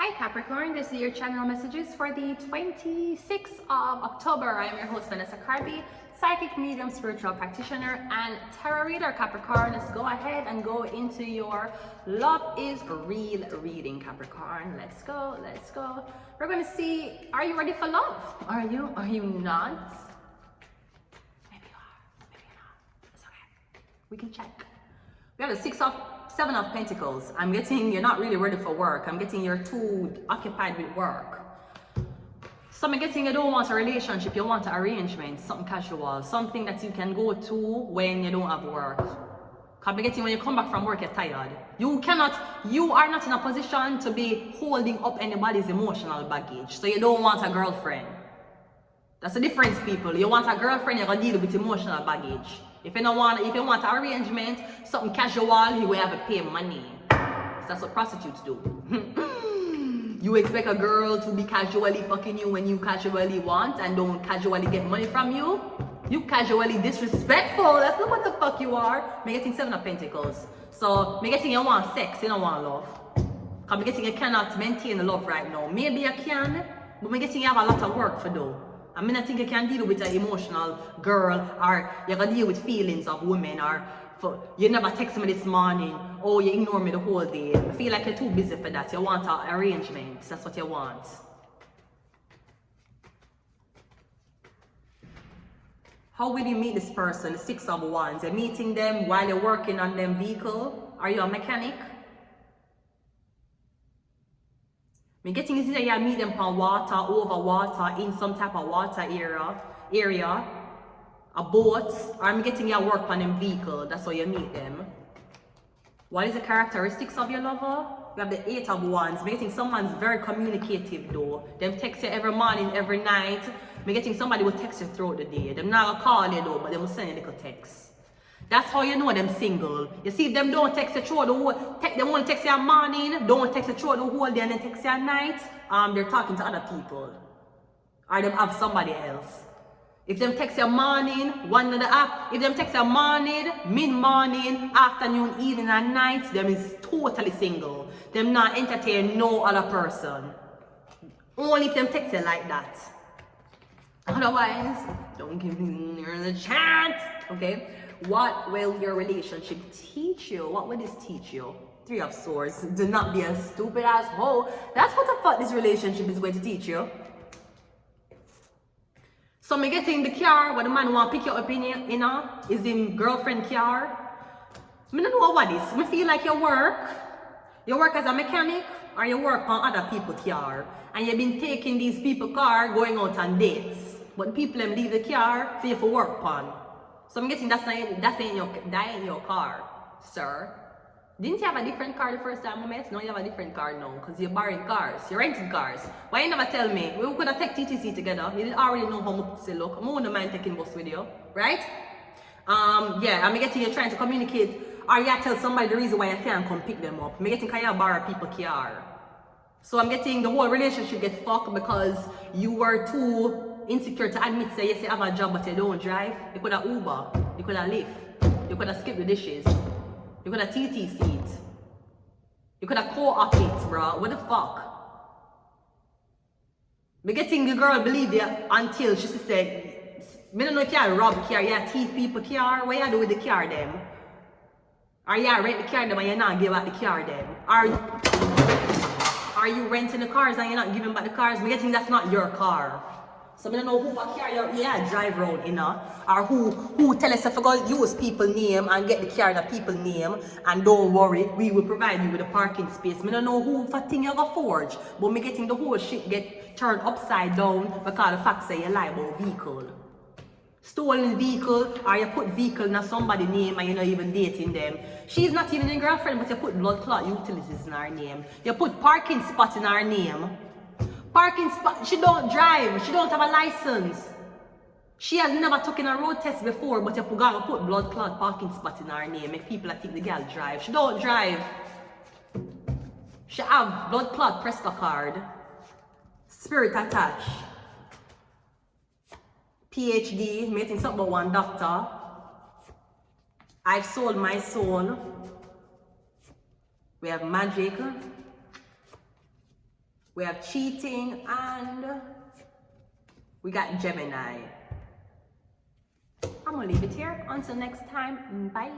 Hi Capricorn, this is your channel messages for the 26th of October. I am your host Vanessa Carby, psychic medium, spiritual practitioner, and tarot reader. Capricorn, let's go ahead and go into your love is real reading, Capricorn. Let's go. We're going to see, are you ready for love? Are you not? Maybe you are, maybe you're not. It's okay. We can check. We have the Seven of Pentacles. I'm getting you're not really ready for work. I'm getting you're too occupied with work. So I'm getting you don't want a relationship, you want an arrangement, something casual, something that you can go to when you don't have work. Because I'm getting when you come back from work, you're tired. You are not in a position to be holding up anybody's emotional baggage. So you don't want a girlfriend. That's the difference, people. You want a girlfriend, you're gonna deal with emotional baggage. If you want an arrangement, something casual, you will have to pay money. So that's what prostitutes do. You expect a girl to be casually fucking you when you casually want and don't casually get money from you? You casually disrespectful. That's not what the fuck you are. Me getting Seven of Pentacles. So me getting you want sex, you don't want love. Because me getting you cannot maintain love right now. Maybe you can, but me getting you have a lot of work for do. I mean, I think you can deal with an emotional girl, or you can deal with feelings of women, or you never text me this morning, or you ignore me the whole day. I feel like you're too busy for that. You want an arrangement. That's what you want. How will you meet this person? The Six of Wands. You're meeting them while you're working on them vehicle. Are you a mechanic? Me getting is either you meet them on water, over water, in some type of water area, a boat, or I'm getting you work on them vehicle. That's how you meet them. What is the characteristics of your lover? You have the Eight of Wands. Me getting someone's very communicative though. Them text you every morning, every night. Me getting somebody will text you throughout the day. Them not gonna call you though, but they will send you a little text. That's how you know them single. You see, if them don't text you through the whole, they won't text you at morning, don't text you through the whole day, and then text you at night. They're talking to other people, or them have somebody else. If them text you morning, one of the app. If them text you morning, mid-morning, afternoon, evening, and night, them is totally single. Them not entertain no other person. Only if them text you like that. Otherwise, don't give me the chance. Okay. What will your relationship teach you? What will this teach you? Three of Swords. Do not be a stupid asshole. That's what the fuck this relationship is going to teach you. So me getting the car where the man want to pick your opinion, you know, is him girlfriend car. I don't know what this. Me feel like you work as a mechanic, or you work on other people's car, and you've been taking these people's car going out on dates. But the people them leave the car for you to work on. So I'm guessing that ain't your car, sir. Didn't you have a different car the first time we met? No, you have a different car now, because you're borrowing cars, you're renting cars. Why you never tell me? We could have taken TTC together. You didn't already know how much to look. I wouldn't mind taking bus with you, right? Yeah, I'm getting you trying to communicate, or you tell somebody the reason why you can't come pick them up. I'm getting you borrow people's car. So I'm getting the whole relationship get fucked because you were too insecure to admit say yes you have a job but you don't drive. You could have Uber, you could have Lyft, you could have skipped the dishes, you could have TT seat, you could have co-op it, bro. What the fuck? Me getting the girl believe you until she said, me don't know if you rob car, you thief people car, what you do with the car them? Or you rent the car them and you not give out the car them? Are you renting the cars and you're not giving back the cars? Me getting that's not your car. So I don't know who carry you drive around, you know, or who tell us if I go use people name and get the car that people name, and don't worry, we will provide you with a parking space. I don't know who for thing you go forge, but me getting the whole shit get turned upside down because the fact say you lie about vehicle. Stolen vehicle, or you put vehicle in somebody's name and you're not even dating them. She's not even a girlfriend, but you put blood clot utilities in her name. You put parking spot in her name. Parking spot, she don't drive, she don't have a license. She has never taken a road test before, but you gotta put blood clot parking spot in her name. Make people think the girl drive. She don't drive. She have blood clot Presca card. Spirit attached. PhD, making something about one doctor. I've sold my soul. We have magic. we have cheating, and we got Gemini. I'm gonna leave it here. Until next time, bye.